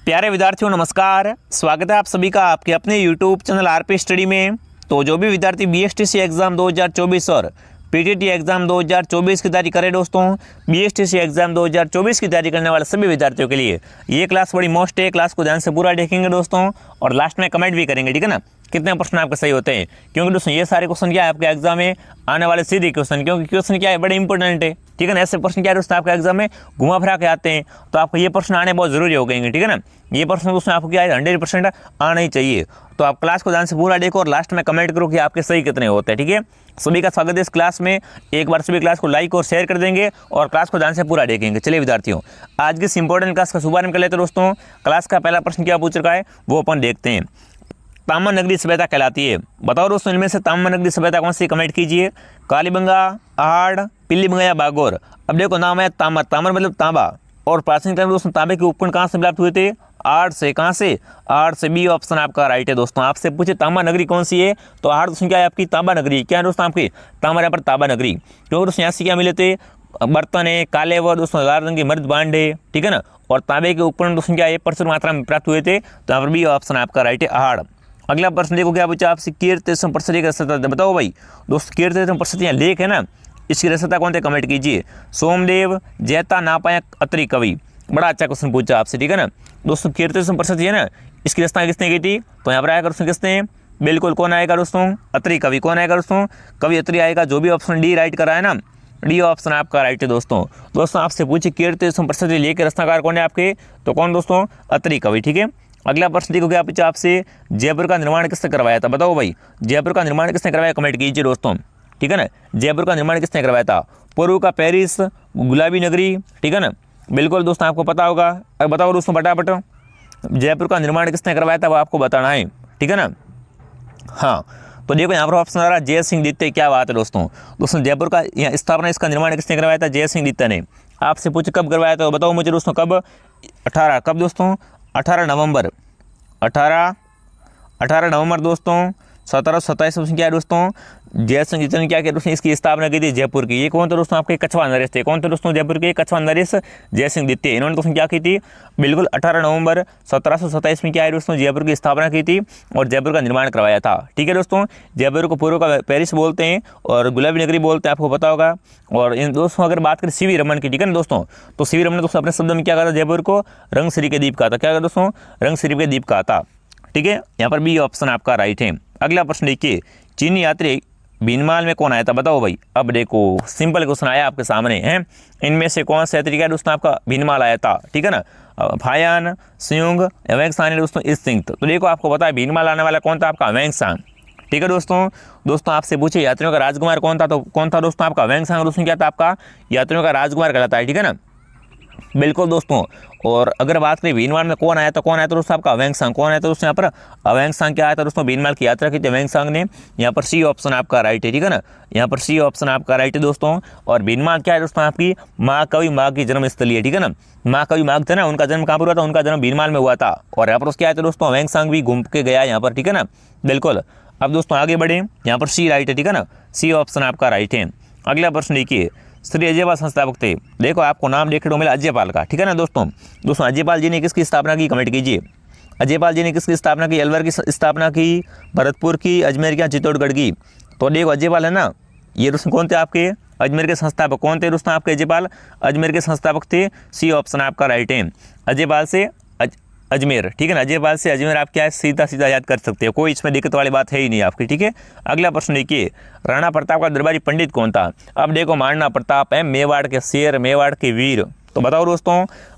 प्यारे विद्यार्थियों नमस्कार, स्वागत है आप सभी का आपके अपने YouTube चैनल आरपी स्टडी में। तो जो भी विद्यार्थी बीएसटीसी एग्जाम 2024 और पीटीटी एग्जाम 2024 की तैयारी करें दोस्तों, बीएसटीसी एग्जाम 2024 की तैयारी करने वाले सभी विद्यार्थियों के लिए ये क्लास बड़ी मोस्ट है। क्लास को ध्यान से पूरा देखेंगे दोस्तों और लास्ट में कमेंट भी करेंगे, ठीक है ना, कितने प्रश्न आपके सही होते हैं। क्योंकि दोस्तों ये सारे क्वेश्चन क्या है आपके एग्जाम में आने वाले सीधे क्वेश्चन, क्योंकि क्वेश्चन क्या है बड़े इंपॉर्टेंट है, ठीक है ना। ऐसे प्रश्न क्या है दोस्तों आपके एग्जाम में घुमा फिरा के आते हैं, तो आपको ये प्रश्न आने बहुत जरूरी हो गएंगे, ठीक है ना। ये प्रश्न दोस्तों आपको क्या है 100% आना ही चाहिए। तो आप क्लास को ध्यान से पूरा देखो और लास्ट में कमेंट करो कि आपके सही कितने होते हैं, ठीक है। सभी का स्वागत है इस क्लास में। एक बार सभी क्लास को लाइक और शेयर कर देंगे और क्लास को ध्यान से पूरा देखेंगे। चलिए विद्यार्थियों, आज की इस इंपॉर्टेंट क्लास का शुभारंभ कर लेते हैं दोस्तों। क्लास का पहला प्रश्न क्या पूछ रखा है वो अपन देखते हैं। ताम्र नगरी सभ्यता कहलाती है, बताओ दोस्तों इनमें से ताम्र नगरी सभ्यता कौन सी, कमेंट कीजिए। कालीबंगा, आहड़, पिल्लीबंगा या बागोर। अब देखो नाम है ताम्र, ताम्र मतलब तांबा, और प्राचीन काल में दोस्तों तांबे के उपकरण कहाँ से प्राप्त हुए थे, आहड़ से। कहाँ से, आहड़ से। बी ऑप्शन आपका राइट है दोस्तों। आपसे पूछे तांबा नगरी कौन सी है, तो आहड़ दोस्तों क्या है आपकी तांबा नगरी। क्या है दोस्तों आपकी तांबा, यहाँ पर तांबा नगरी। क्योंकि दोस्तों यहाँ से क्या मिले थे, बर्तन है, काले व दोस्तों लाल रंग के मर्द बांड है, ठीक है ना, और तांबे के उपकरण दोस्तों क्या है प्रचुर मात्रा में प्राप्त हुए थे, तो यहाँ पर बी ऑप्शन आपका राइट है आहड़। अगला प्रश्न देखो क्या पूछा आपसे, कीर्ति संपर्सदी की रसता बताओ भाई दोस्तों। कीर्ति संपर्सदी यहाँ लेख है ना, इसकी रसता कौन थे, कमेंट कीजिए। सोमदेव, जैता, नापायक, अत्रि कवि। बड़ा अच्छा क्वेश्चन पूछा आपसे, ठीक है ना दोस्तों। कीर्ति संपर्सदी है ना, इसकी रचना किसने की थी, तो यहाँ पर आएगा दोस्तों किसने, बिल्कुल कौन आएगा दोस्तों, अत्रि कवि। कौन आएगा दोस्तों, कवि अत्रि आएगा। जो भी ऑप्शन डी राइट करा है ना, डी ऑप्शन आपका राइट है दोस्तों। दोस्तों आपसे पूछे कीर्ति संपर्सदी लेके रचनाकार कौन है आपके, तो कौन दोस्तों, अत्रि कवि, ठीक है। अगला प्रश्न देखो क्या पूछा आपसे, जयपुर का निर्माण किसने करवाया था, बताओ भाई जयपुर का निर्माण किसने करवाया, कमेंट कीजिए दोस्तों, ठीक है ना। जयपुर का निर्माण किसने करवाया था, पूर्व का पेरिस, गुलाबी नगरी, ठीक है ना, बिल्कुल दोस्तों आपको पता होगा। अब बताओ दोस्तों फटाफट, जयपुर का निर्माण किसने करवाया था वो आपको बताना है, ठीक है ना। हाँ तो देखो यहाँ पर ऑप्शन आ रहा है जय सिंह द्वितीय। क्या बात है दोस्तों, जयपुर का यहाँ स्थापना इसका निर्माण किसने करवाया था, जय सिंह द्वितीय ने। आपसे पूछे कब करवाया था, बताओ मुझे दोस्तों कब, 18 कब दोस्तों, 18 नवंबर 18 नवंबर दोस्तों 1727 में क्या है दोस्तों, जय सिंह द्वितीय ने क्या किया दोस्तों, इसकी स्थापना की थी जयपुर की। ये कौन थे दोस्तों आपके, कछवा नरेश थे। कौन थे दोस्तों, जयपुर के कछवा नरेश जय सिंह द्वितीय। इन्होंने दोस्तों क्या की थी, बिल्कुल 18 नवंबर 1727 में क्या है दोस्तों, जयपुर की स्थापना की थी और जयपुर का निर्माण करवाया था, ठीक है दोस्तों। जयपुर को पूर्व का पेरिस बोलते हैं और गुलाबी नगरी बोलते हैं, आपको पता होगा। और इन दोस्तों अगर बात करें सीवी रमन की, ठीक है ना दोस्तों, तो सीवी रमन ने दोस्तों अपने शब्द में क्या कहा था, जयपुर को रंगसिरी के द्वीप कहा था। क्या कहा दोस्तों, रंगसिरी के द्वीप कहा था, ठीक है। यहाँ पर बी ऑप्शन आपका राइट है। अगला प्रश्न देखिए, चीनी यात्री भीनमाल में कौन आया था, बताओ भाई। अब देखो सिंपल क्वेश्चन आया आपके सामने हैं, इनमें से कौन सा यात्री क्या दोस्तों आपका भीनमाल आया था, ठीक है ना। फायान, संयुग, वेंगसांग दोस्तों इंस्टिंक्ट। तो देखो आपको पता है भीनमाल आने वाला कौन था आपका, वेंगसांग, ठीक है दोस्तों आपसे पूछे यात्रियों का राजकुमार कौन था, तो कौन था दोस्तों आपका, वेंगसांग दोस्तों क्या था आपका, यात्रियों का राजकुमार कहलाता है, ठीक है ना, बिल्कुल दोस्तों। और अगर बात करें भीनमाल में कौन आया था, कौन आया था दोस्तों आपका, अवेंगसांग। कौन आया था दोस्तों यहाँ पर, अवेंगसांग क्या आया था दोस्तों, भीनमाल की यात्रा की थी अवेंगसांग ने। यहाँ पर सी ऑप्शन आपका राइट है, ठीक है ना, यहाँ पर सी ऑप्शन आपका राइट है दोस्तों। और भीनमाल क्या है दोस्तों आपकी, महाकवि माघ की जन्मस्थली है, ठीक है ना। महाकवि माघ थे ना, उनका जन्म कहाँ पर हुआ था, उनका जन्म भीनमाल में हुआ था। और यहाँ पर क्या आया था दोस्तों, अवेंगसांग भी घूम के गया यहाँ पर, ठीक है ना, बिल्कुल। अब दोस्तों आगे बढ़े, यहाँ पर सी राइट है, ठीक है ना, सी ऑप्शन आपका राइट है। अगला प्रश्न देखिए, श्री अजयपाल संस्थापक थे। देखो आपको नाम देखने को मिला अजयपाल का, ठीक है ना दोस्तों अजयपाल जी ने किसकी स्थापना की, कमेंट कीजिए। अजयपाल जी ने किसकी स्थापना की, अलवर की स्थापना की, भरतपुर की, अजमेर की, चित्तौड़गढ़ की। तो देखो अजयपाल है ना, ये दोस्तों कौन थे आपके, अजमेर के संस्थापक। कौन थे दोस्तों आपके, अजयपाल अजमेर के संस्थापक थे, सी ऑप्शन आपका राइट है। अजयपाल से अजमेर, ठीक है ना, अजयपाल से अजमेर आप क्या है सीधा सीधा याद कर सकते हो, कोई इसमें दिक्कत वाली बात है ही नहीं आपकी, ठीक है। अगला प्रश्न देखिए, राणा प्रताप का दरबारी पंडित कौन था। अब देखो महाराणा प्रताप है मेवाड़ के शेर, मेवाड़ के वीर। तो बताओ दोस्तों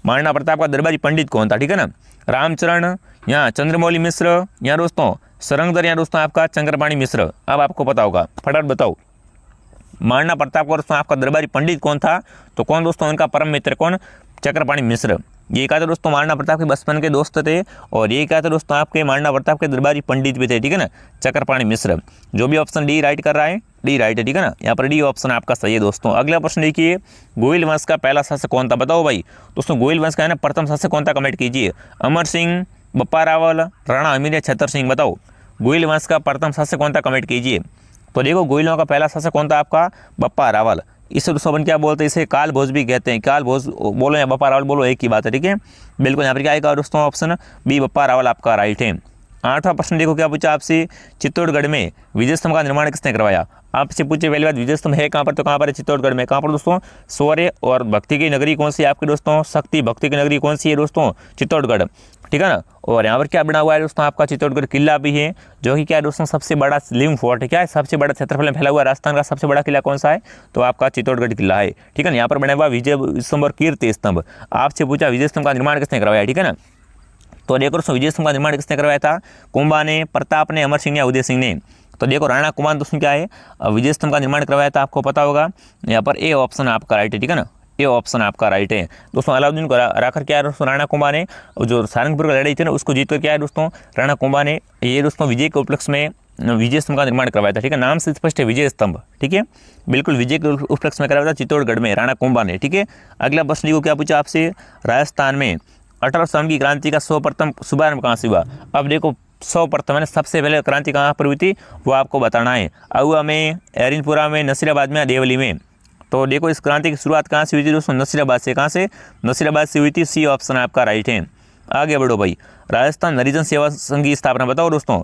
महाराणा प्रताप का दरबारी पंडित कौन था, ठीक है ना। रामचरण, यहाँ चंद्रमौली मिश्र, यहाँ दोस्तों सरंगदर, यहाँ दोस्तों आपका चंद्रपाणी मिश्र। अब आपको पता होगा, फटाफट बताओ महाराणा प्रताप का दोस्तों आपका दरबारी पंडित कौन था, तो कौन दोस्तों उनका परम मित्र कौन, चक्रपाणी मिश्र। ये क्या था दोस्तों, महाराणा प्रताप के बचपन के दोस्त थे। और ये क्या था दोस्तों आपके महाराणा प्रताप के दरबारी पंडित भी थे, ठीक है ना, चक्रपाणी मिश्र। जो भी ऑप्शन डी राइट कर रहा है, डी राइट है, ठीक है ना, यहाँ पर डी ऑप्शन आपका सही है दोस्तों। अगला प्रश्न देखिए, गोइल वंश का पहला शासक कौन था, बताओ भाई दोस्तों गोइल वंश का है ना प्रथम शासक कौन था, कमेंट कीजिए। अमर सिंह, बप्पा रावल, राणा अमीर या छतर सिंह। बताओ गोइल वंश का प्रथम शासक कौन था, कमेंट कीजिए। तो देखो गोइलों का पहला शासक कौन था आपका, बप्पा रावल। इसे दोस्तों अपन क्या बोलते हैं, इसे काल भोज भी कहते हैं। काल भोज बोलो या बप्पा रावल बोलो, एक ही बात है, ठीक है। बिल्कुल यहाँ पर क्या आएगा दोस्तों, ऑप्शन बी बप्पा रावल आपका राइट है। 8वां प्रश्न देखो क्या पूछा आपसे, चित्तौड़गढ़ में विजय स्तंभ का निर्माण किसने करवाया। आपसे पूछे पहली बात, विजय स्तंभ है कहाँ पर, तो कहाँ पर है, चित्तौड़गढ़ में। कहाँ पर दोस्तों, शौर्य और भक्ति की नगरी कौन सी है आपके दोस्तों, शक्ति भक्ति की नगरी कौन सी है दोस्तों, चित्तौड़गढ़, ठीक है ना। और यहाँ पर क्या बना हुआ है दोस्तों, आपका चित्तौड़गढ़ किला भी है, जो कि क्या है दोस्तों, सबसे बड़ा लिविंग फोर्ट है। क्या है, सबसे बड़ा क्षेत्रफल में फैला हुआ राजस्थान का सबसे बड़ा किला कौन सा है, तो आपका चित्तौड़गढ़ किला है, ठीक है ना। यहाँ पर बना हुआ विजय स्तंभ और कीर्ति स्तंभ। आपसे पूछा विजय स्तंभ का निर्माण किसने करवाया, ठीक है ना। तो देखो दोस्तों, विजय स्तंभ का निर्माण किसने करवाया था, कुंभा ने, प्रताप ने, अमर सिंह या उदय सिंह ने। तो देखो राणा कुंभा दोस्तों क्या है, विजय स्तंभ का निर्माण करवाया था, आपको पता होगा। यहाँ पर ए ऑप्शन आपका राइट है, ठीक है ना, ए ऑप्शन आपका राइट है दोस्तों। अलाउद्दीन को राकर क्या है दोस्तों, राणा कुंभा ने जो सारंगपुर का लड़ाई थी ना, उसको जीत कर क्या है दोस्तों, राणा कुंभा ने ये दोस्तों विजय के उपलक्ष्य में विजय स्तंभ का निर्माण करवाया था, ठीक है। नाम से स्पष्ट है विजय स्तंभ, ठीक है, बिल्कुल विजय के उपलक्ष्य में करवाया था चित्तौड़गढ़ में राणा कुंभा ने, ठीक है। अगला प्रश्न को क्या पूछा आपसे, राजस्थान में 18 साल की क्रांति का सर्वप्रथम शुभारंभ कहाँ से हुआ। अब देखो सर्वप्रथम है सबसे पहले क्रांति कहाँ पर हुई थी, वो आपको बताना है। अहुआ में, एरिनपुरा में, नसीराबाद में, देवली में। तो देखो इस क्रांति की शुरुआत कहाँ से हुई थी दोस्तों, नसीराबाद से। कहाँ से, नसीराबाद से हुई थी, सी ऑप्शन आपका राइट है। आगे बढ़ो भाई, राजस्थान हरिजन सेवा संघ की स्थापना बताओ दोस्तों।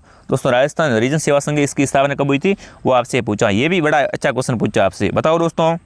राजस्थान हरिजन सेवा संघ इसकी स्थापना कब हुई थी, वो आपसे पूछा। ये भी बड़ा अच्छा क्वेश्चन पूछा आपसे, बताओ दोस्तों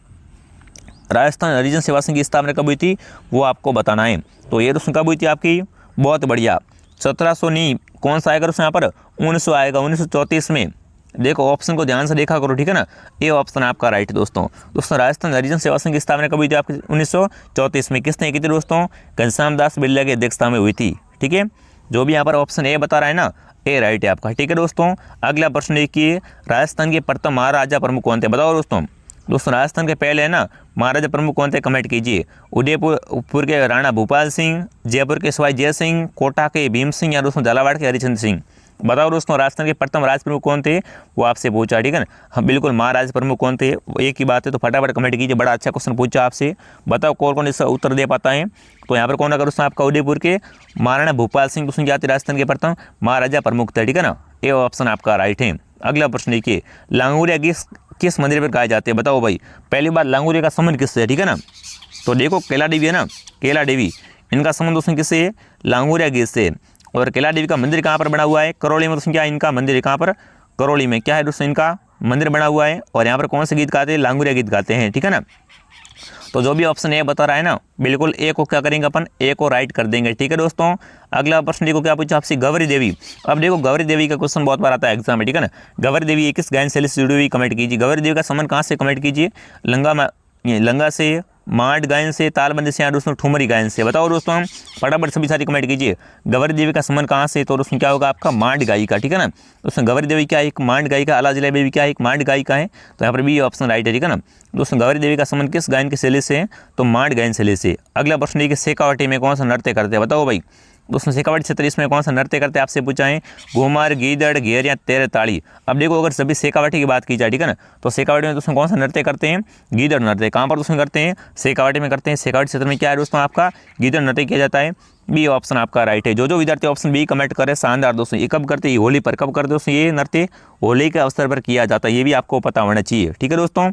राजस्थान हरिजन सेवा संघ की स्थापना कब हुई थी, वो आपको बताना है। तो ये दोस्तों कब हुई थी आपकी, बहुत बढ़िया, 1700 नहीं, कौन सा आएगा दोस्तों यहाँ पर, 1900 आएगा, 1934 में। देखो ऑप्शन को ध्यान से देखा करो, ठीक है ना, ये ऑप्शन आपका राइट है दोस्तों। राजस्थान हरिजन सेवा संघ की स्थापना कब हुई थी आपकी, 1934 में। किसने की थी दोस्तों, घनश्याम दास बिरला की अध्यक्षता में हुई थी, ठीक है। जो भी यहाँ पर ऑप्शन ए बता रहा है ना, ए राइट है आपका, ठीक है दोस्तों। अगला प्रश्न देखिए, राजस्थान के प्रथम महाराजा प्रमुख कौन थे, बताओ दोस्तों। राजस्थान के पहले है ना महाराजा प्रमुख कौन थे, कमेंट कीजिए। उदयपुर के राणा भूपाल सिंह, जयपुर के सवाई जय सिंह, कोटा के भीम सिंह या दोस्तों झालावाड़ के हरिचंद्र सिंह। बताओ दोस्तों राजस्थान के प्रथम राज प्रमुख कौन थे, वो आपसे पूछा, ठीक है ना। हाँ बिल्कुल, महाराज प्रमुख कौन थे, वो एक ही बात है। तो फटाफट कमेंट कीजिए, बड़ा अच्छा क्वेश्चन पूछा आपसे। बताओ कौन कौन इसका उत्तर दे पाता है। तो यहाँ पर कौन अगर दोस्तों आपका उदयपुर के महाराणा भूपाल सिंह दोस्तों क्या थे, राजस्थान के प्रथम महाराजा प्रमुख थे, ठीक है ना, ये ऑप्शन आपका राइट है। अगला प्रश्न देखिए, लांगुरिया किस मंदिर पर गाए जाते हैं, बताओ भाई। पहली बात, लांगुरिया का संबंध किससे है, ठीक है ना। तो देखो कैला देवी है ना, कैला देवी, इनका संबंध दोस्तों किससे है, लांगुरिया गीत से। और कैला देवी का मंदिर कहाँ पर बना हुआ है, करौली में दोस्तों क्या है इनका मंदिर है, कहाँ पर, करौली में क्या है दोस्तों इनका मंदिर बना हुआ है। और यहाँ पर कौन से गीत गाते हैं, लांगुरिया गीत गाते हैं, ठीक है ना। तो जो भी ऑप्शन ए बता रहा है ना, बिल्कुल ए को क्या करेंगे अपन, ए को राइट कर देंगे, ठीक है दोस्तों। अगला प्रश्न देखो क्या पूछा आपसे, गौरी देवी। अब देखो गौरी देवी का क्वेश्चन बहुत बार आता है एग्जाम में, ठीक है ना। गौरी देवी किस गायन शैली से जुड़ी हुई, कमेंट कीजिए। गौरी देवी का संबंध कहाँ से, कमेंट कीजिए। लंगा से, मांड गायन से, तालबंदी से या दोस्तों ठुमरी गायन से। बताओ दोस्तों फटाफट सभी सारी कमेंट कीजिए। गौरी देवी का संबंध कहाँ से, तो दोस्तों क्या होगा आपका, मांड गायिका, ठीक है ना। दोस्तों गौरी देवी क्या एक मांड गायिका, अलाजिला देवी क्या एक मांड गायिका है। तो यहाँ पर भी ऑप्शन राइट है, ठीक है ना। दोस्तों गौरी देवी का संबंध किस गायन की शैली से है, तो मांड गायन शैली से। अगला प्रश्न है कि शेखावाटी में कौन सा नृत्य करते हैं, बताओ भाई। दोस्तों शेखावाटी क्षेत्र इसमें कौन सा नृत्य करते हैं, आपसे पूछा है। घूमर, गीदड़, घेर या तेरे ताड़ी। अब देखो अगर सभी शेखावाटी की बात की जाए, ठीक है ना, तो शेखावाटी में दोस्तों कौन सा नृत्य करते हैं, गीदड़ नृत्य। कहाँ पर दोस्तों करते हैं, शेखावाटी में करते हैं। शेखावाटी क्षेत्र में क्या है दोस्तों आपका, गीदड़ नृत्य किया जाता है। बी ऑप्शन आपका राइट है। जो विद्यार्थी ऑप्शन बी कमेंट करे शानदार दोस्तों। ये कब करते हैं, होली पर। कब करते दोस्तों ये नृत्य, होली के अवसर पर किया जाता है, ये भी आपको पता होना चाहिए, ठीक है दोस्तों।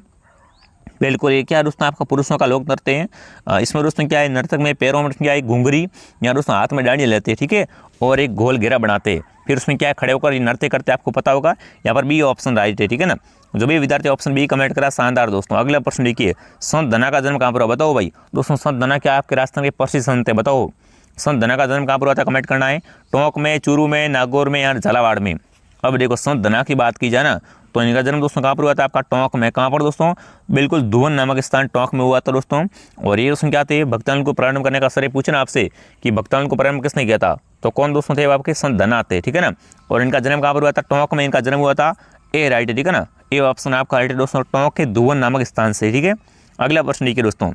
बिल्कुल, ये क्या दोस्तों आपका पुरुषों का लोक नृत्य है। इसमें दोस्तों क्या है, नर्तक में पैरों में क्या है, घुंघरी या दोस्तों हाथ में डांडिया लेते हैं, ठीक है, और एक गोल घेरा बनाते हैं। फिर उसमें क्या है, खड़े होकर ये नृत्य करते हैं, आपको पता होगा। यहाँ पर बी ऑप्शन राइट है, ठीक है ना। जो भी विद्यार्थी ऑप्शन बी कमेंट करा शानदार दोस्तों। अगला प्रश्न देखिए, संत धना का जन्म कहाँ पर हुआ, बताओ भाई। दोस्तों संत धना क्या आपके राजस्थान के प्रसिद्ध संत है, बताओ संत धना का जन्म कहाँ पर हुआ था, कमेंट करना है। टोंक में, चूरू में, नागौर में या झालावाड़ में। अब देखो संत धना की बात की जाए ना, तो इनका जन्म दोस्तों कहाँ पर हुआ था, आपका टोंक में। कहाँ पर दोस्तों, बिल्कुल धुवन नामक स्थान टोंक में हुआ था दोस्तों। और ये दोस्तों क्या थे, भक्तान को प्रारंभ करने का सर पूछना आपसे कि भक्तान को प्रारंभ किसने किया था, तो कौन दोस्तों थे, आपके संत धना थे, ठीक है ना। और इनका जन्म कहाँ पर हुआ था, टोंक में इनका जन्म हुआ था। ए राइट है, ठीक है ना, ये ऑप्शन आपका राइट है दोस्तों, टोंक के धुवन नामक स्थान से, ठीक है। अगला प्रश्न देखिए दोस्तों,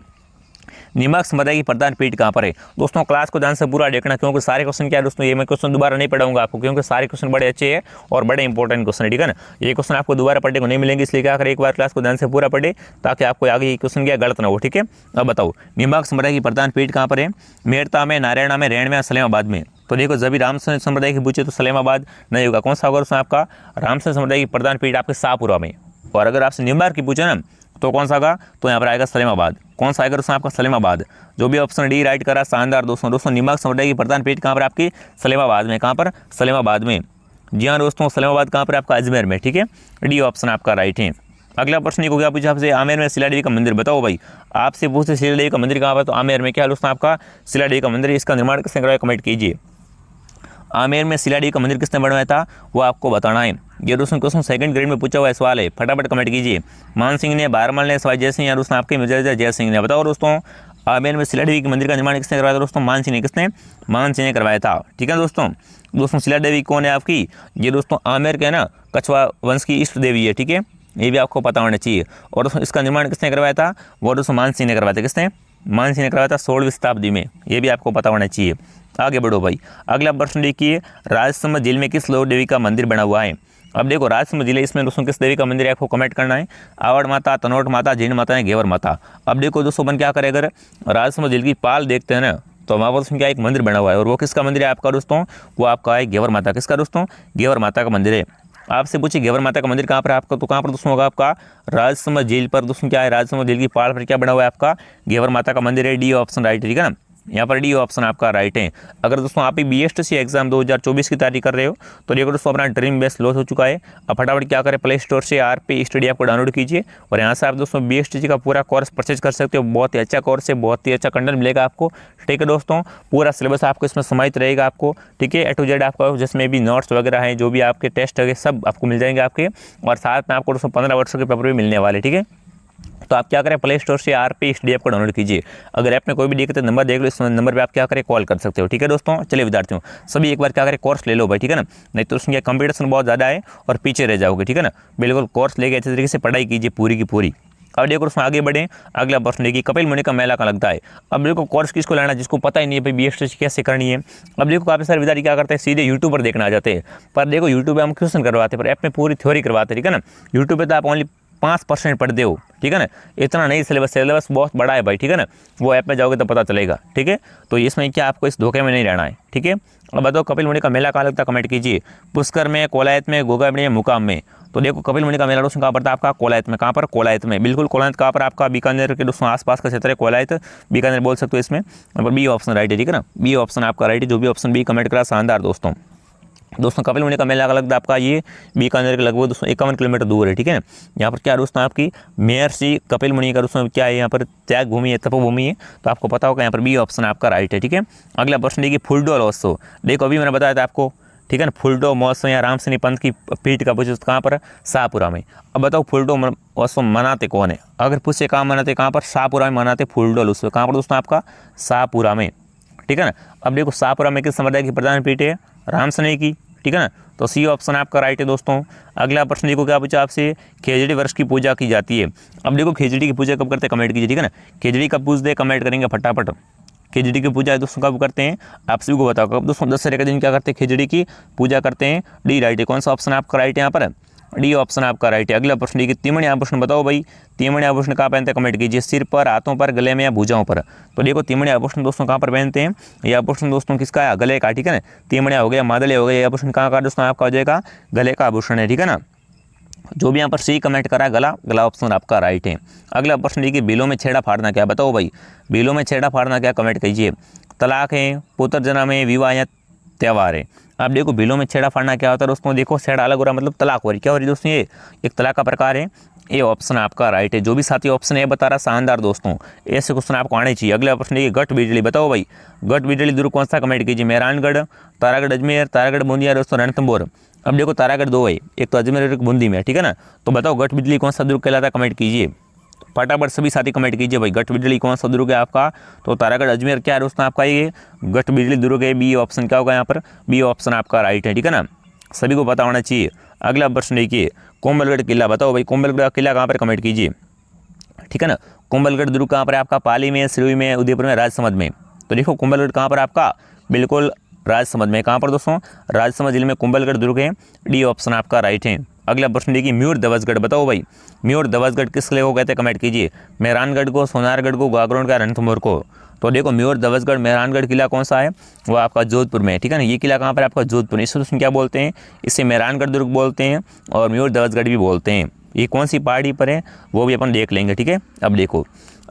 निम्बार्क समुदाय की प्रधान पीठ कहाँ पर है। दोस्तों क्लास को ध्यान से पूरा देखना, क्योंकि सारे क्वेश्चन क्या है दोस्तों, ये मैं क्वेश्चन दोबारा नहीं पढ़ाऊंगा आपको, क्योंकि सारे क्वेश्चन बड़े अच्छे हैं और बड़े इंपॉर्टेंट क्वेश्चन है, ठीक है ना। ये क्वेश्चन आपको दोबारा पढ़ने को नहीं मिलेंगे, इसलिए क्या करें, एक बार क्लास को ध्यान से पूरा पढ़े ताकि आपको आगे ये क्वेश्चन क्या गलत ना हो, ठीक है। अब बताओ निम्बार्क समुदाय की प्रधान पीठ कहाँ पर है, मेड़ता में, नारायणा में, रेण में, सलेमाबाद में। तो देखो जब भी रामचंद्र समुदाय की पूछे तो सलेमाबाद नहीं होगा, कौन सा होगा दोस्तों आपका, रामचंद्र समुदाय की प्रधान पीठ आपके शाहपुरा में। और अगर आपसे निम्बार्क की पूछे ना, तो कौन सा आएगा, तो यहाँ पर आएगा सलीमाबाद। कौन सा आएगा दोस्तों आपका, सलीमाबाद। जो भी ऑप्शन डी राइट करा, शानदार दोस्तों। दोस्तों निमक समुदाय की प्रधान पीठ कहाँ पर आपकी, सलीमाबाद में। कहाँ पर, सलीमाबाद में। जी हाँ दोस्तों, सलीमाबाद कहाँ पर आपका, अजमेर में। ठीक है, डी ऑप्शन आपका राइट है। अगला प्रश्न ये हो गया पूछा आपसे, आमेर में शिला देवी का मंदिर बताओ भाई। आपसे पूछते शिला देवी का मंदिर कहाँ पर, तो आमेर में। क्या है दोस्तों आपका, शिला देवी का मंदिर। इसका निर्माण किसने करवाया, कमेंट कीजिए। आमेर में शिला देवी का मंदिर किसने बनवाया था, वो आपको बताना है। ये दोस्तों क्वेश्चन सेकंड ग्रेड में पूछा हुआ सवाल है, फटाफट कमेंट कीजिए। मान सिंह ने, बारमल ने, सवाई जय सिंह या दोस्तों आपके मिर्जा जय सिंह ने। बताओ दोस्तों, आमेर में शिला देवी के मंदिर का निर्माण किसने करवाया था दोस्तों, मान सिंह ने। किसने, मान सिंह ने करवाया था। ठीक है दोस्तों। दोस्तों शिला देवी कौन है आपकी, ये दोस्तों आमेर के ना कछवा वंश की इष्ट देवी है। ठीक है, ये भी आपको पता होना चाहिए। और दोस्तों इसका निर्माण किसने करवाया था, वो दोस्तों मान सिंह ने करवाया था। किसने, मान सिंह ने करवाया था 16वीं शताब्दी में। ये भी आपको पता होना चाहिए। आगे बढ़ो भाई। अगला प्रश्न देखिए, राजसमंद झील में किस लौह देवी का मंदिर बना हुआ है। अब देखो राजसमंद झील, इसमें दोस्तों किस देवी का मंदिर है आपको कमेंट करना है। आवड़ माता, तनोट माता, जीण माता या घेवर माता। अब देखो दोस्तों अपन क्या करें, अगर राजसमंद झील की पाल देखते हैं ना, तो वहाँ पर दोस्तों क्या एक मंदिर बना हुआ है, और वो किसका मंदिर है आपका दोस्तों, वो आपका है घेवर माता। किसका दोस्तों, घेवर माता का मंदिर है। आपसे पूछिए घेवर माता का मंदिर कहाँ पर है आपका, तो कहाँ पर दोस्तों होगा आपका, राजसमंद झील पर। दोस्तों क्या है, राजसमंद झील की पहाड़ पर क्या बना हुआ है आपका, घेवर माता का मंदिर है। डी ऑप्शन राइट है। ठीक है ना, यहाँ पर डी ऑप्शन आपका राइट है। अगर दोस्तों आप ही BSTC एग्जाम 2024 की तैयारी कर रहे हो, तो देखो दोस्तों अपना ड्रीम बेस लॉन्च हो चुका है। अब फटाफट क्या करें, प्ले स्टोर से RP स्टडी ऐप को डाउनलोड कीजिए, और यहाँ से आप दोस्तों BSTC का पूरा कोर्स परचेज कर सकते हो। बहुत ही अच्छा कोर्स है, बहुत ही अच्छा कंटेंट मिलेगा आपको। ठीक है दोस्तों, पूरा सिलेबस आपको इसमें समाहित रहेगा आपको। ठीक है, A to Z आपका, जिसमें भी नोट्स वगैरह हैं, जो भी आपके टेस्ट है, सब आपको मिल जाएंगे आपके। और साथ में आपको दोस्तों 15 वर्षों के पेपर भी मिलने वाले। ठीक है, तो आप क्या करें, प्ले स्टोर से RP स्टडी ऐप को डाउनलोड कीजिए। अगर ऐप में कोई भी दिक्कत है, नंबर देख लो, इस नंबर पे आप क्या करें, कॉल कर सकते हो। ठीक है दोस्तों, चलिए विद्यार्थियों सभी एक बार क्या करें, कोर्स ले लो भाई। ठीक है ना, नहीं तो उसमें कंपटीशन बहुत ज़्यादा है और पीछे रह जाओगे। ठीक है ना, बिल्कुल कोर्स लेके अच्छे तरीके से पढ़ाई कीजिए पूरी की पूरी। अब देखो उसमें आगे बढ़े। अगला प्रश्न देखिए, कपिल मुनि का मेला कहाँ लगता है। अब देखो कोर्स किसको लेना, जिसको पता ही नहीं है भाई BSTC कैसे करनी है। अब देखो काफ़ी सारे विद्यार्थी क्या करते हैं, सीधे यूट्यूब पर देखना आ जाते हैं। पर देखो यूट्यूब पे हम क्वेश्चन करवाते हैं, पर ऐप में पूरी थ्योरी करवाते हैं। ठीक है ना, यूट्यूब पे तो आप ओनली 5% पढ़ते हो। ठीक है ना, इतना नहीं सिलेबस बहुत बड़ा है भाई। ठीक है ना, वो ऐप में जाओगे तो पता चलेगा। ठीक है, तो इसमें क्या आपको इस धोखे में नहीं रहना है। ठीक है, अब बताओ कपिल मुनि का मेला कहाँ लगता है, कमेंट कीजिए। पुष्कर में, कोलायत में, गोगा में, मुकाम में। तो देखो कपिल मुनि का मेला दोस्तों कहाँ पड़ता है आपका, कोलायत में। कहाँ पर, कोलायत में। बिल्कुल कोलायत कहाँ पर आपका, बीकानेर के दोस्तों आसपास का क्षेत्र है कोलायत, बीकानेर बोल सकते हो इसमें। पर बी ऑप्शन राइट है। ठीक है ना, बी ऑप्शन आपका राइट है। जो भी ऑप्शन बी कमेंट करा, शानदार दोस्तों कपिल मुनि का मेला लगता है आपका ये बीकानेर के लगभग दोस्तों 51 किलोमीटर दूर है। ठीक है ना, यहाँ पर क्या दोस्तों आपकी महर्षि कपिल मुनि का दोस्तों क्या है, यहाँ पर त्याग भूमि है, तपोभूमि है। तो आपको पता होगा, यहाँ पर बी ऑप्शन आपका राइट है। ठीक है, अगला प्रश्न देखिए, फूलडोल महोत्सव। देखो अभी मैंने बताया था आपको। ठीक है ना, फूलडोल महोत्सव या रामसिंह पंत की पीठ का पूछे कहाँ पर, शाहपुरा में। अब बताओ फूलडोल महोत्सव मनाते कौन है, अगर पूछे कहाँ मनाते, कहाँ पर, शाहपुरा में मनाते फूलडोल उत्सव। कहाँ पर दोस्तों आपका, शाहपुरा में। ठीक है ना, अब देखो शाहपुरा में किस समुदाय की प्रधान पीठ है, रामसिंह की। ठीक है ना, तो सी ऑप्शन आपका राइट है दोस्तों। अगला प्रश्न देखो क्या पूछा आपसे, खिचड़ी वर्ष की पूजा की जाती है। अब देखो खिचड़ी की पूजा कब करते हैं, कमेंट कीजिए। ठीक है ना, खिचड़ी कब पूजते हैं, कमेंट करेंगे फटाफट। खिचड़ी की पूजा दोस्तों कब करते हैं, आप सभी को बताओ कब दोस्तों, दशहरे के दिन क्या करते हैं, खिचड़ी की पूजा करते हैं। डी राइट है। कौन सा ऑप्शन आपका राइट है यहाँ पर, डी ऑप्शन आपका राइट है। अगला प्रश्न देखिए, तिमणी आभूषण बताओ भाई। तिमणी आभूषण कहाँ पहनते हैं, कमेंट कीजिए। सिर पर, हाथों पर, गले में या भुजाओं पर। तो देखो तिमणी आभूषण दोस्तों कहाँ पर पहनते हैं, ये आभूषण दोस्तों किसका है, गले का। ठीक है ना, तिमणिया हो गया, मादले हो गया, ये आभूषण कहाँ का दोस्तों आपका हो जाएगा, गले का आभूषण है। ठीक है ना, जो भी यहाँ पर सी कमेंट करा है, गला ऑप्शन आपका राइट है। अगला प्रश्न देखिए, बिलों में छेड़ा फाड़ना क्या, बताओ भाई। बिलों में छेड़ा फाड़ना क्या, कमेंट कीजिए। तलाक है, पुत्र जन्म है, विवाह या त्यौहार है। आप देखो बिलों में छेड़ा फाड़ना क्या होता है दोस्तों, देखो छेड़ा अलग हो रहा है मतलब तलाक हो रही, क्या हो रही है दोस्तों, ये एक तलाक का प्रकार है। ये ऑप्शन आपका राइट है। जो भी साथी ऑप्शन है बता रहा, शानदार दोस्तों, ऐसे क्वेश्चन आपको आने चाहिए। अगला प्रश्न देखिए, गट बिजली बताओ भाई। गट बिजली दुर्ग कौन सा, कमेंट कीजिए। मेहरानगढ़, तारागढ़ अजमेर, तारागढ़ बूंदी या दोस्तों रणथंभौर। अब देखो तारागढ़ दो है, एक तो अजमेर और एक बूंदी में। ठीक है ना, तो बताओ गट बिजली कौन सा दुर्ग कहलाता है, कमेंट कीजिए फटाफट सभी साथी कमेंट कीजिए भाई। गट बिजली कौन सा दुर्ग है आपका, तो तारागढ़ अजमेर क्या है दोस्तों आपका, ये गट बिजली दुर्ग है। बी ऑप्शन क्या होगा यहाँ पर, बी ऑप्शन आपका राइट है। ठीक है ना, सभी को पता होना चाहिए। अगला प्रश्न देखिए, कोंबलगढ़ किला बताओ भाई। कोंबलगढ़ किला कहाँ पर, कमेंट कीजिए। ठीक है ना, कोंबलगढ़ दुर्ग कहाँ पर है आपका, पाली में, सिरोही में, उदयपुर में, राजसमंद में। तो देखो कोंबलगढ़ कहाँ पर आपका, बिल्कुल राजसमंद में। कहाँ पर दोस्तों, राजसमंद जिले में कोंबलगढ़ दुर्ग है। डी ऑप्शन आपका राइट है। अगला प्रश्न देखिए, म्यूर धवसगढ़ बताओ भाई। म्यूर धवसगढ़ किस किले को कहते हैं, कमेंट कीजिए। मेहरानगढ़ को, सोनारगढ़ को, गागरोन का, रणथंभौर को। तो देखो म्यूर धवसगढ़ मेहरानगढ़ किला कौन सा है, वो आपका जोधपुर में है। ठीक है ना, ये किला कहाँ पर आपका, जोधपुर। इसको क्या बोलते हैं, इसे मेहरानगढ़ दुर्ग बोलते हैं और म्यूर धवसगढ़ भी बोलते हैं। ये कौन सी पहाड़ी पर है वो भी अपन देख लेंगे, ठीक है। अब देखो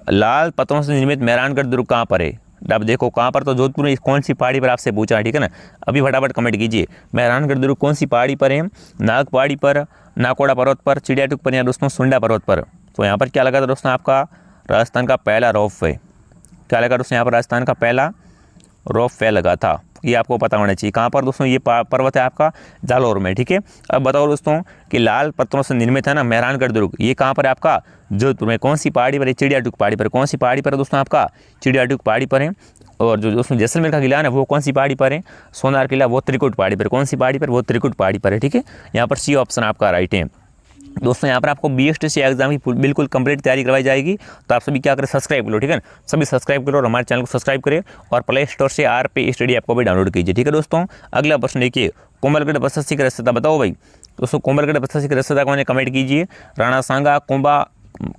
लाल पत्थरों से निर्मित मेहरानगढ़ दुर्ग कहाँ पर है। अब देखो कहाँ पर, तो जोधपुर में कौन सी पहाड़ी पर आपसे पूछा है, ठीक है ना। अभी फटाफट कमेंट कीजिए, मेहरानगढ़ दुर्ग कौन सी पहाड़ी पर है, नाग पहाड़ी पर, नाकोड़ा पर्वत पर, चिड़ियाटूक पर या दोस्तों सुंडा पर्वत पर। तो यहाँ पर क्या लगा था दोस्तों आपका राजस्थान का पहला रोप वे, क्या लगा दोस्तों यहाँ पर राजस्थान का पहला रोप वे लगा था, ये आपको पता होना चाहिए। कहाँ पर दोस्तों, ये पर्वत है आपका जालौर में, ठीक है। अब बताओ दोस्तों कि लाल पत्थरों से निर्मित है ना मेहरानगढ़ दुर्ग, ये कहाँ पर है आपका जोधपुर में, कौन सी पहाड़ी पर है, चिड़ियाटूक पहाड़ी पर। कौन सी पहाड़ी पर है दोस्तों आपका चिड़ियाटूक पहाड़ी पर है। और जो दोस्तों जैसलमेर का किला है ना वो कौन सी पहाड़ी पर है, सोनार किला, वो त्रिकुट पहाड़ी पर। कौन सी पहाड़ी पर, वो त्रिकुट पहाड़ी पर है, ठीक है। यहाँ पर सी ऑप्शन आपका राइट है। दोस्तों यहाँ पर आपको BSTC एग्जाम की बिल्कुल कंप्लीट तैयारी करवाई जाएगी, तो आप सभी क्या करें सब्सक्राइब करो, ठीक है ना। सभी सब्सक्राइब करो और हमारे चैनल को सब्सक्राइब करें और प्ले स्टोर से RP स्टडी ऐप को भी डाउनलोड कीजिए, ठीक है दोस्तों। अगला प्रश्न देखिए, कोमलगढ़ बस्सी का रस्ता बताओ भाई। दोस्तों कोमलगढ़ बस्सी का रस्ता कौन है, कमेंट कीजिए। राणा सांगा, कुंभा,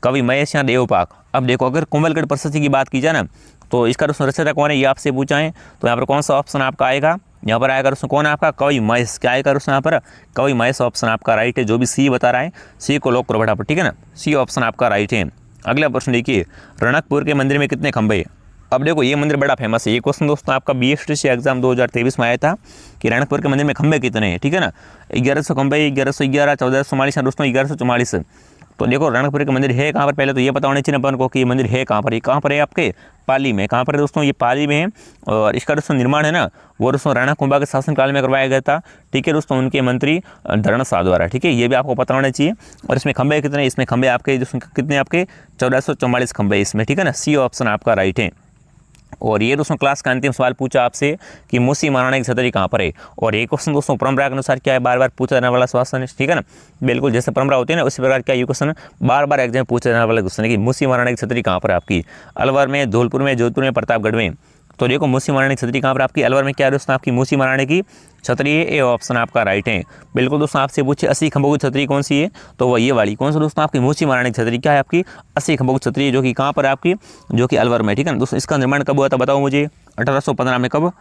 कवि महेश या देवपाक। अब देखो अगर कोमलगढ़ बस्सी की बात की जाए ना तो इसका दोस्तों रचयिता कौन है ये आपसे पूछा है, तो यहाँ पर कौन सा ऑप्शन आपका आएगा, यहाँ पर आएगा दोस्तों कौन है आपका कवि महेश। क्या आएगा दोस्तों यहाँ पर कवि महेश ऑप्शन आपका राइट है। जो भी सी बता रहा है सी को लॉक करो फटाफट, ठीक है ना, सी ऑप्शन आपका राइट है। अगला प्रश्न देखिए, रणकपुर के मंदिर में कितने खंभे। अब देखो ये मंदिर बड़ा फेमस है, ये क्वेश्चन दोस्तों आपका BSTC एग्जाम 2023 में आया था कि रणकपुर के मंदिर में खंभे कितने हैं, ठीक है ना। 1100 खंभे, 1111, 1444 दोस्तों 1144। तो देखो रणकपुर के मंदिर है कहाँ पर, पहले तो ये पता होना चाहिए अपन को कि ये मंदिर है कहाँ पर। ये कहाँ पर है आपके पाली में, कहाँ पर है दोस्तों, ये पाली में है। और इसका दोस्तों निर्माण है ना वो दोस्तों राणा कुंभा के शासनकाल में करवाया गया था, ठीक है दोस्तों, उनके मंत्री धरणशाह द्वारा, ठीक है। ये भी आपको पता होना चाहिए। और इसमें खंभे कितने, इसमें खंभे आपके दोस्तों कितने आपके 1444 खंभे इसमें, ठीक है ना, सी ऑप्शन आपका राइट है। और ये दोस्तों क्लास का अंतिम सवाल पूछा आपसे कि मूसी महाराणा की छतरी कहाँ पर है। और ये क्वेश्चन दोस्तों परंपरा के अनुसार क्या है, बार बार पूछा जाने वाला क्वेश्चन है, ठीक है ना। बिल्कुल जैसे परंपरा होती है ना उसी प्रकार क्या ये क्वेश्चन बार बार एग्जाम पूछा जाने वाला क्वेश्चन है कि मूसी महाराणा की छतरी कहाँ पर है आपकी, अलवर में, धौलपुर में, जोधपुर में, प्रतापगढ़ में। तो देखो मूसी महाराणा की छतरी कहाँ पर आपकी अलवर में, क्या दोस्तों आपकी मूसी महाराणा की छतरी है, ए ऑप्शन आपका राइट है। बिल्कुल दोस्तों आपसे पूछे 80 खंभों की छतरी कौन सी है, तो वो ये वाली। कौन सा दोस्तों आपकी मूसी महाराणा की छतरी क्या है आपकी 80 खंभों की छतरी है, जो कि कहाँ पर है आपकी, जो कि अलवर में, ठीक है ना दोस्तों। इसका निर्माण कब हुआ था बताओ मुझे, 1815 में। कब,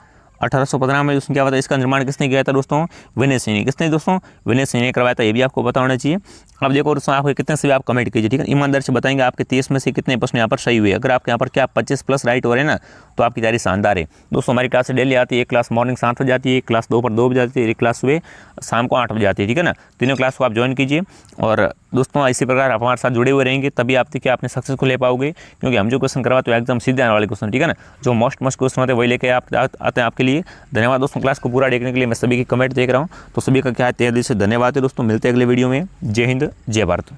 1815 में दोस्तों क्या होता है, इसका निर्माण किसने किया था दोस्तों, विनय सिंह ने। किसने दोस्तों, विनय सिंह ने करवाया था, ये भी आपको पता होना चाहिए। अब देखो दोस्तों आपके कितने से भी आप कमेंट कीजिए, ठीक है। ईमानदारी से बताएंगे आपके 30 में से कितने प्रश्न यहाँ पर सही हुए। अगर आपके यहाँ पर क्या 25+ राइट हो रहे हैं ना तो आपकी तैयारी शानदार है दोस्तों। हमारी क्लास डेली आती है, एक क्लास मॉर्निंग 7 बजे आती है, एक क्लास दोपहर 2 बजे आती है, एक क्लास सुबह शाम को 8 बजे आती है, ठीक है ना। तीनों क्लास को आप ज्वाइन कीजिए और दोस्तों इसी प्रकार आप हमारे साथ जुड़े हुए रहेंगे, तभी आप देखिए आपने सक्सेस को ले पाओगे। क्योंकि हम जो क्वेश्चन करवाते हैं एकदम सीधे आने वाले क्वेश्चन, ठीक है ना, जो मोस्ट क्वेश्चन होते हैं वही लेके आप आते हैं आपके लिए। धन्यवाद दोस्तों क्लास को पूरा देखने के लिए। मैं सभी की कमेंट देख रहा हूँ, तो सभी का क्या है तहे दिल से धन्यवाद है दोस्तों। मिलते हैं अगले वीडियो में। जय हिंद, जय भारत।